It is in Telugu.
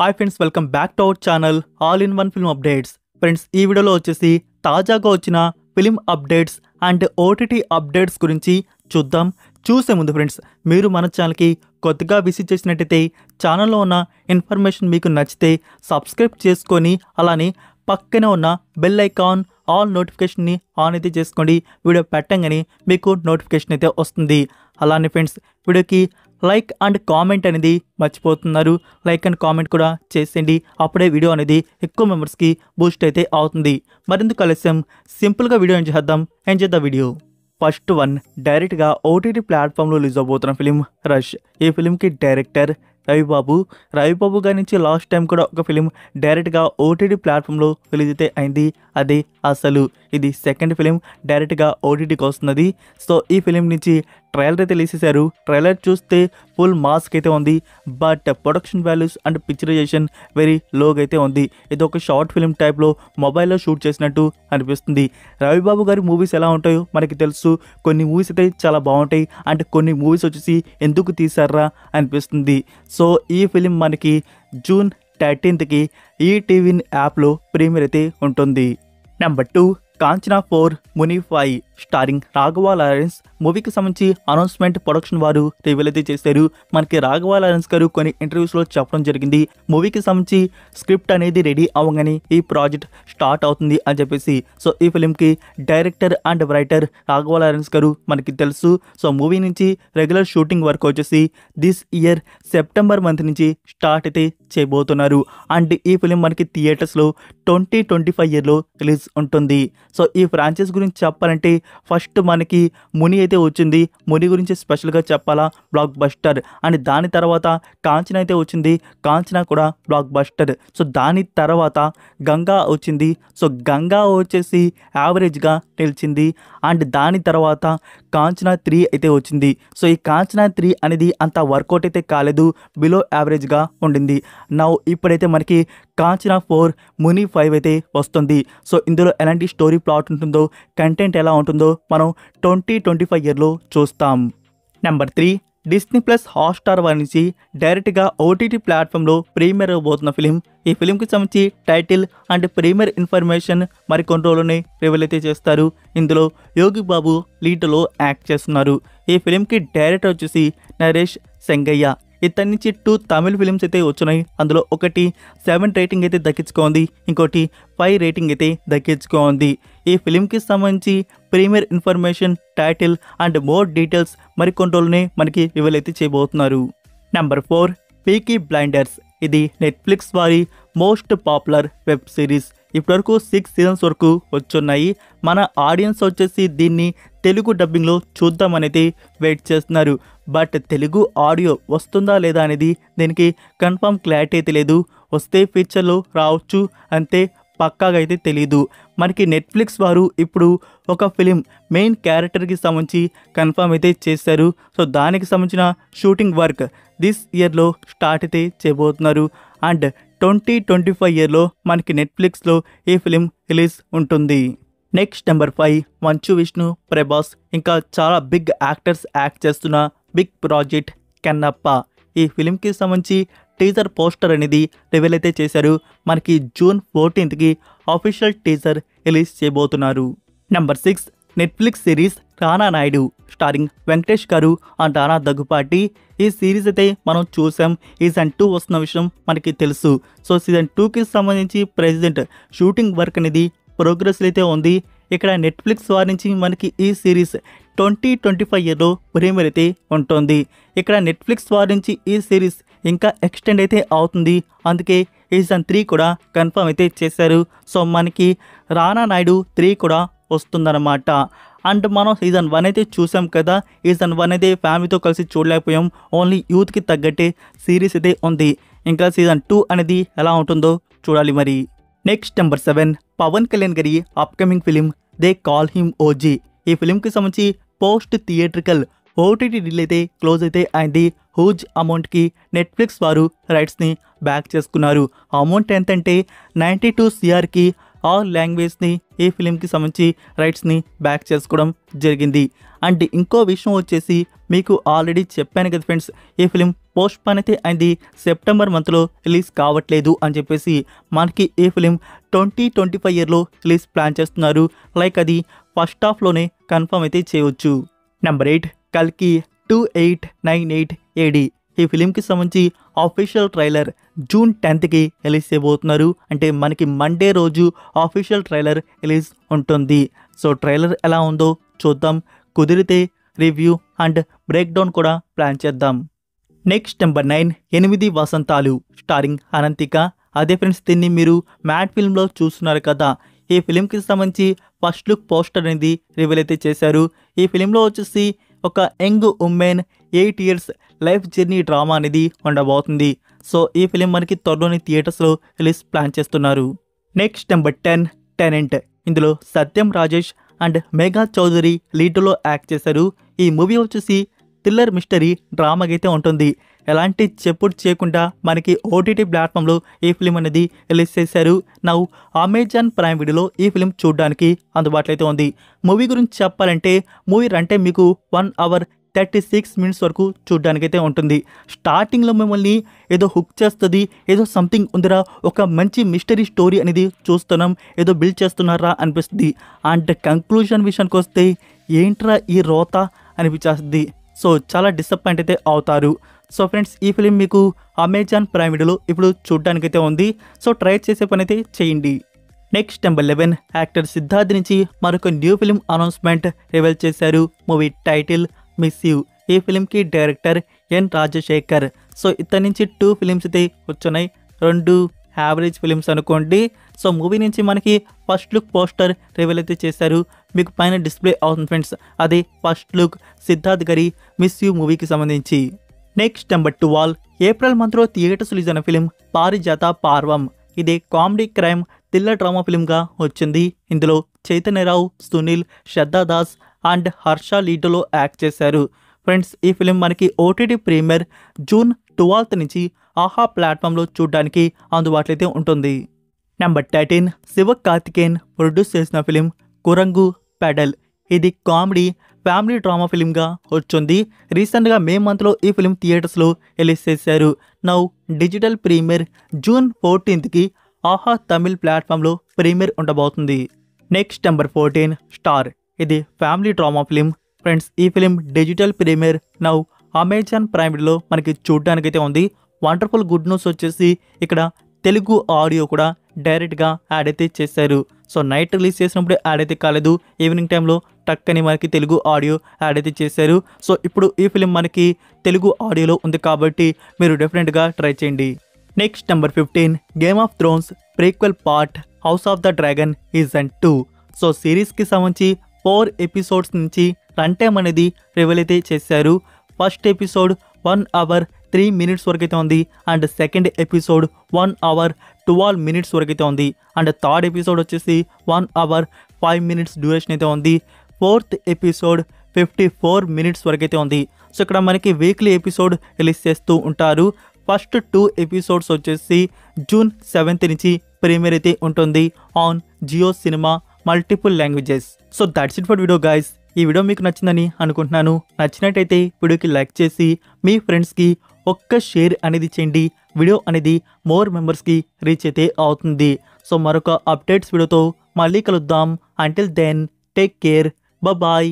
Hi friends, welcome back to our channel all in one film updates. Friends, ఈ వీడియోలో వచ్చేసి తాజాగా వచ్చిన film updates and OTT updates గురించి చూద్దాం. చూసే ముందు ఫ్రెండ్స్, మీరు మన ఛానల్కి కొత్తగా విజిట్ చేసినట్టయితే ఛానల్లో ఉన్న ఇన్ఫర్మేషన్ మీకు నచ్చితే సబ్స్క్రైబ్ చేసుకొని అలానే పక్కనే ఉన్న బెల్ ఐకాన్ ఆల్ నోటిఫికేషన్ని ఆన్ అయితే చేసుకోండి. వీడియో పెట్టంగానే మీకు నోటిఫికేషన్ అయితే వస్తుంది. అలానే ఫ్రెండ్స్, వీడియోకి లైక్ అండ్ కామెంట్ అనేది మర్చిపోతున్నారు. లైక్ అండ్ కామెంట్ కూడా చేసేయండి. అప్పుడే వీడియో అనేది ఎక్కువ మెంబర్స్కి బూస్ట్ అయితే అవుతుంది. మరింత ఆలస్యం సింపుల్గా video enjoy the video. First one, డైరెక్ట్గా ఓటీటీ ప్లాట్ఫామ్లో రిలీజ్ అవబోతున్న ఫిలిం రష్. ఈ ఫిలింకి డైరెక్టర్ రవిబాబు గారి నుంచి లాస్ట్ టైం కూడా ఒక ఫిలిం డైరెక్ట్గా ఓటీటీ ప్లాట్ఫామ్లో రిలీజ్ అయితే అయింది. అదే అసలు. ఇది సెకండ్ ఫిలిం డైరెక్ట్గా ఓటీటీకి వస్తున్నది. సో ఈ ఫిలిం నుంచి ట్రైలర్ అయితే రిలీజ్ చేశారు. ట్రైలర్ చూస్తే ఫుల్ మాస్క్ అయితే ఉంది, but production values and picturization very లోగా అయితే ఉంది. ఇది ఒక షార్ట్ ఫిలిం టైప్లో మొబైల్లో షూట్ చేసినట్టు అనిపిస్తుంది. రవిబాబు గారి మూవీస్ ఎలా ఉంటాయో మనకి తెలుసు. కొన్ని మూవీస్ అయితే చాలా బాగుంటాయి అండ్ కొన్ని మూవీస్ వచ్చేసి ఎందుకు తీసారా అనిపిస్తుంది. సో ఈ ఫిలిం మనకి జూన్ 13కి ఈటీవీ యాప్లో ప్రీమియర్ అయితే ఉంటుంది. నెంబర్ 2, కాంచనా 4 ముని 5 స్టారింగ్ రాఘవ లారెన్స్. మూవీకి సంబంధించి అనౌన్స్మెంట్ ప్రొడక్షన్ వారు రివీల్ అయితే చేశారు. మనకి రాఘవ లారెన్స్ గారు కొన్ని ఇంటర్వ్యూస్లో చెప్పడం జరిగింది, మూవీకి సంబంధించి స్క్రిప్ట్ అనేది రెడీ అవ్వగానే ఈ ప్రాజెక్ట్ స్టార్ట్ అవుతుంది అని చెప్పేసి. సో ఈ ఫిలింకి director and writer Raghava Lawrence garu మనకి తెలుసు. సో మూవీ నుంచి రెగ్యులర్ షూటింగ్ వర్క్ వచ్చేసి దిస్ ఇయర్ సెప్టెంబర్ మంత్ నుంచి స్టార్ట్ అయితే చేయబోతున్నారు. అండ్ ఈ ఫిలిం మనకి థియేటర్స్లో 2025 రిలీజ్ ఉంటుంది. సో ఈ ఫ్రాంచైజ్ గురించి చెప్పాలంటే ఫస్ట్ మనకి ముని అయితే వచ్చింది. ముని గురించి స్పెషల్గా చెప్పాలా, బ్లాక్ బస్టర్. అండ్ దాని తర్వాత కాంచనా అయితే వచ్చింది. కాంచనా కూడా బ్లాక్ బస్టర్. సో దాని తర్వాత గంగా వచ్చింది. సో గంగా వచ్చేసి యావరేజ్గా నిలిచింది. అండ్ దాని తర్వాత కాంచనా 3 అయితే వచ్చింది. సో ఈ కాంచనా 3 అనేది అంత వర్కౌట్ అయితే కాలేదు, బిలో యావరేజ్గా ఉండింది. ఇప్పుడైతే మనకి కాంచనా 4 ముని 5 అయితే వస్తుంది. సో ఇందులో ఎలాంటి స్టోరీ ప్లాట్ ఉంటుందో, కంటెంట్ ఎలా ఉంటుందో మనం 2025 చూస్తాం. నెంబర్ 3, డిస్నీ ప్లస్ హాట్స్టార్ వారి నుంచి డైరెక్ట్గా ఓటీటీ ప్లాట్ఫామ్లో ప్రీమియర్ అవబోతున్న ఫిలిం. ఈ ఫిలింకి సంబంధించి టైటిల్ అండ్ ప్రీమియర్ ఇన్ఫర్మేషన్ మరికొన్ని రోజుల్లోనే రివీల్ అయితే చేస్తారు. ఇందులో యోగి బాబు లీడ్లో యాక్ట్ చేస్తున్నారు. ఈ ఫిలింకి డైరెక్టర్ వచ్చేసి నరేష్ సెంగయ్య. ఇతని నుంచి 2 తమిళ ఫిలిమ్స్ అయితే వచ్చినాయి. అందులో ఒకటి 7 రేటింగ్ అయితే దక్కించుకోండి, ఇంకోటి 5 రేటింగ్ అయితే దక్కించుకోండి. ఈ ఫిలింకి సంబంధించి premiere information, title and more details మరికొన్ని రోజులనే మనకి రివీల్ అయితే చేయబోతున్నారు. Number 4, Peaky Blinders. ఇది నెట్ఫ్లిక్స్ వారి మోస్ట్ పాపులర్ వెబ్ సిరీస్. ఇప్పటివరకు 6 సీజన్స్ వరకు వచ్చున్నాయి. మన ఆడియన్స్ వచ్చేసి దీన్ని తెలుగు డబ్బింగ్లో చూద్దామనేది వెయిట్ చేస్తున్నారు. బట్ తెలుగు ఆడియో వస్తుందా లేదా అనేది దీనికి కన్ఫర్మ్ క్లారిటీ అయితే లేదు. వస్తే ఫ్యూచర్లో రావచ్చు, అంతే, పక్కాగా అయితే తెలీదు. మనకి నెట్ఫ్లిక్స్ వారు ఇప్పుడు ఒక ఫిలిం మెయిన్ క్యారెక్టర్కి సంబంధించి కన్ఫర్మ్ అయితే చేశారు. సో దానికి సంబంధించిన షూటింగ్ వర్క్ దిస్ ఇయర్లో స్టార్ట్ అయితే చేయబోతున్నారు. అండ్ 2025 మనకి నెట్ఫ్లిక్స్లో ఈ ఫిలిం రిలీజ్ ఉంటుంది. నెక్స్ట్ నెంబర్ 5, మంచు విష్ణు, ప్రభాస్ ఇంకా చాలా బిగ్ యాక్టర్స్ యాక్ట్ చేస్తున్న బిగ్ ప్రాజెక్ట్ కన్నప్ప. ఈ ఫిలింకి సంబంధించి టీజర్ పోస్టర్ అనేది రివీల్ అయితే చేశారు. మనకి జూన్ 14కి ఆఫీషియల్ టీజర్ రిలీజ్ చేయబోతున్నారు. నెంబర్ 6, నెట్ఫ్లిక్స్ సిరీస్ రానా నాయుడు స్టారింగ్ వెంకటేష్ గారు అండ్ రానా దగ్గుపాటి. ఈ సిరీస్ అయితే మనం చూసాం. సీజన్ 2 వస్తున్న విషయం మనకి తెలుసు. సో సీజన్ 2కి సంబంధించి ప్రెజెంట్ షూటింగ్ వర్క్ అనేది ప్రోగ్రెస్ అయితే ఉంది. ఇక్కడ నెట్ఫ్లిక్స్ వారి నుంచి మనకి ఈ సిరీస్ 2025 ప్రీమియర్ అయితే ఉంటుంది. ఇక్కడ నెట్ఫ్లిక్స్ వారి నుంచి ఈ సిరీస్ ఇంకా ఎక్స్టెండ్ అయితే అవుతుంది. అందుకే సీజన్ 3 కూడా కన్ఫర్మ్ అయితే చేశారు. సో మనకి రానా నాయుడు 3 కూడా వస్తుందన్నమాట. అండ్ మనం సీజన్ 1 అయితే చూసాం కదా. సీజన్ 1 అయితే ఫ్యామిలీతో కలిసి చూడలేకపోయాం. ఓన్లీ యూత్కి తగ్గట్టే సిరీస్ అయితే ఉంది. ఇంకా సీజన్ 2 అనేది ఎలా ఉంటుందో చూడాలి మరి. నెక్స్ట్ నెంబర్ 7, పవన్ కళ్యాణ్ గారి upcoming film they call him OG. ఈ ఫిలింకి సంబంధించి పోస్ట్ థియేట్రికల్ ఓటీటీ డీల్ అయితే క్లోజ్ అయితే అయింది. హ్యూజ్ అమౌంట్కి నెట్ఫ్లిక్స్ వారు రైట్స్ని బ్యాక్ చేసుకున్నారు. అమౌంట్ ఎంతంటే 92 CRకి ఆల్ లాంగ్వేజ్ని ఈ ఫిలింకి సంబంధించి రైట్స్ని బ్యాక్ చేసుకోవడం జరిగింది. అండ్ ఇంకో విషయం వచ్చేసి మీకు ఆల్రెడీ చెప్పాను కదా ఫ్రెండ్స్, ఈ ఫిలిం పోస్ట్ పోన్ అయితే అయింది, సెప్టెంబర్ మంత్లో రిలీజ్ కావట్లేదు అని చెప్పేసి. మనకి ఈ ఫిలిం 2025 ఇయర్లో రిలీజ్ ప్లాన్ చేస్తున్నారు. లైక్ అది ఫస్ట్ హాఫ్లోనే కన్ఫర్మ్ అయితే చేయవచ్చు. నెంబర్ 8 కల్కి 2898 AD. ఈ ఫిలింకి సంబంధించి ఆఫీషియల్ ట్రైలర్ జూన్ 10కి రిలీజ్ చేయబోతున్నారు. అంటే మనకి మండే రోజు ఆఫీషియల్ ట్రైలర్ రిలీజ్ ఉంటుంది. సో ట్రైలర్ ఎలా ఉందో చూద్దాం, కుదిరితే రివ్యూ అండ్ బ్రేక్ డౌన్ కూడా ప్లాన్ చేద్దాం. నెక్స్ట్ నెంబర్ 9 8 వసంతాలు స్టారింగ్ అనంతిక. అదే ఫ్రెండ్స్, దీన్ని మీరు మ్యాట్ ఫిల్మ్లో చూస్తున్నారు కదా. ఈ ఫిలింకి సంబంధించి ఫస్ట్ లుక్ పోస్టర్ అనేది రివీల్ అయితే చేశారు. ఈ ఫిలింలో వచ్చేసి ఒక young women 8 years life journey drama అనేది ఉండబోతుంది. సో ఈ ఫిలిం మనకి త్వరలోని థియేటర్స్లో రిలీజ్ ప్లాన్ చేస్తున్నారు. Next number 10 tenant. ఇందులో సత్యం రాజేష్ అండ్ మేఘా చౌదరి లీడ్లో యాక్ట్ చేశారు. ఈ మూవీ వచ్చేసి థ్రిల్లర్ మిస్టరీ డ్రామాగా అయితే ఉంటుంది. ఎలాంటి చెప్పుడు చేయకుండా మనకి ఓటీటీ ప్లాట్ఫామ్లో ఈ ఫిలిం అనేది రిలీజ్ చేశారు. నౌ అమెజాన్ ప్రైమ్ వీడియోలో ఈ ఫిలిం చూడడానికి అందుబాటులో అయితే ఉంది. మూవీ గురించి చెప్పాలంటే మూవీ అంటే మీకు 1 hour 36 minutes వరకు చూడడానికైతే ఉంటుంది. స్టార్టింగ్లో మిమ్మల్ని ఏదో హుక్ చేస్తుంది, ఏదో సంథింగ్ ఉందిరా, ఒక మంచి మిస్టరీ స్టోరీ అనేది చూస్తున్నాం, ఏదో బిల్డ్ చేస్తున్నారా అనిపిస్తుంది. అండ్ కంక్లూజన్ విషయానికి వస్తే ఏంట్రా ఈ రోత అనిపించేస్తుంది. సో చాలా డిసప్పాయింట్ అయితే అవుతారు. సో ఫ్రెండ్స్, ఈ ఫిలిం మీకు అమెజాన్ ప్రైమ్ వీడియోలో ఇప్పుడు చూడడానికైతే ఉంది. సో ట్రై చేసే పని అయితే చేయండి. నెక్స్ట్ నెంబర్ 11 యాక్టర్ సిద్ధార్థ్ నుంచి మరొక న్యూ ఫిలిం అనౌన్స్మెంట్ రివీల్ చేశారు. Movie title miss you. ఈ ఫిలింకి డైరెక్టర్ ఎన్ రాజశేఖర్. సో ఇతని నుంచి 2 ఫిలిమ్స్ అయితే వచ్చున్నాయి, 2 యావరేజ్ ఫిలిమ్స్ అనుకోండి. సో మూవీ నుంచి మనకి ఫస్ట్ లుక్ పోస్టర్ రివీల్ అయితే చేశారు. మీకు పైన డిస్ప్లే అవుతుంది ఫ్రెండ్స్, అదే ఫస్ట్ లుక్ సిద్ధార్థ్ గారి మిస్ యూ మూవీకి సంబంధించి. నెక్స్ట్ నెంబర్ 12 ఏప్రిల్ మంత్లో థియేటర్స్ రిలీజ్ అయిన ఫిలిం పారిజాత పార్వం. ఇది కామెడీ క్రైమ్ థ్రిల్లర్ డ్రామా ఫిలింగా వచ్చింది. ఇందులో చైతన్యరావు, సునీల్, శ్రద్ధా దాస్ అండ్ హర్ష లీడ్లో యాక్ట్ చేశారు. ఫ్రెండ్స్, ఈ ఫిలిం మనకి ఓటీటీ ప్రీమియర్ జూన్ 12 నుంచి ఆహా ప్లాట్ఫామ్లో చూడడానికి అందుబాటులో అయితే ఉంటుంది. నెంబర్ 13 శివకార్తికేయన్ ప్రొడ్యూస్ చేసిన ఫిలిం కురంగు పెడల్. ఇది కామెడీ ఫ్యామిలీ డ్రామా ఫిలింగా వచ్చింది. రీసెంట్గా మే మంత్లో ఈ ఫిలిం థియేటర్స్లో రిలీజ్ చేశారు. నౌ డిజిటల్ ప్రీమియర్ జూన్ 14కి ఆహా తమిళ్ ప్లాట్ఫామ్లో ప్రీమియర్ ఉండబోతుంది. Next number 14 star. ఇది ఫ్యామిలీ డ్రామా ఫిలిం. ఫ్రెండ్స్, ఈ film digital premier now Amazon prime వీడియోలో మనకి చూడడానికైతే ఉంది. వండర్ఫుల్ గుడ్ న్యూస్ వచ్చేసి ఇక్కడ తెలుగు ఆడియో కూడా డైరెక్ట్గా యాడ్ అయితే చేశారు. సో నైట్ రిలీజ్ చేసినప్పుడు యాడ్ అయితే కాలేదు, ఈవినింగ్ టైంలో టక్కని మనకి తెలుగు ఆడియో యాడ్ అయితే చేశారు. సో ఇప్పుడు ఈ ఫిలిం మనకి తెలుగు ఆడియోలో ఉంది కాబట్టి మీరు డెఫినెట్గా ట్రై చేయండి. Next number 15 Game of Thrones prequel part House of the Dragon season 2. So సిరీస్కి సంబంధించి 4 ఎపిసోడ్స్ నుంచి రన్ టైం అనేది రివీల్ అయితే చేశారు. ఫస్ట్ ఎపిసోడ్ 1 hour 3 minutes వరకు అయితే ఉంది. And second episode 1 hour 12 minutes వరకు అయితే ఉంది. అండ్ థర్డ్ ఎపిసోడ్ వచ్చేసి 1 hour 5 minutes డ్యూరేషన్ అయితే ఉంది. ఫోర్త్ ఎపిసోడ్ 54 minutes వరకు అయితే ఉంది. సో ఇక్కడ మనకి వీక్లీ ఎపిసోడ్ రిలీజ్ చేస్తూ ఉంటారు. ఫస్ట్ 2 ఎపిసోడ్స్ వచ్చేసి జూన్ 7th నుంచి ప్రీమియర్ అయితే ఉంటుంది on Jio cinema multiple languages. So that's it for video guys. ఈ వీడియో మీకు నచ్చిందని అనుకుంటున్నాను. నచ్చినట్టయితే వీడియోకి లైక్ చేసి మీ ఫ్రెండ్స్కి ఒక్క షేర్ అనేది చేయండి. వీడియో అనేది మోర్ మెంబర్స్కి రీచ్ అయితే అవుతుంది. సో మరొక అప్డేట్స్ వీడియోతో మళ్ళీ కలుద్దాం. Until then take care, bye.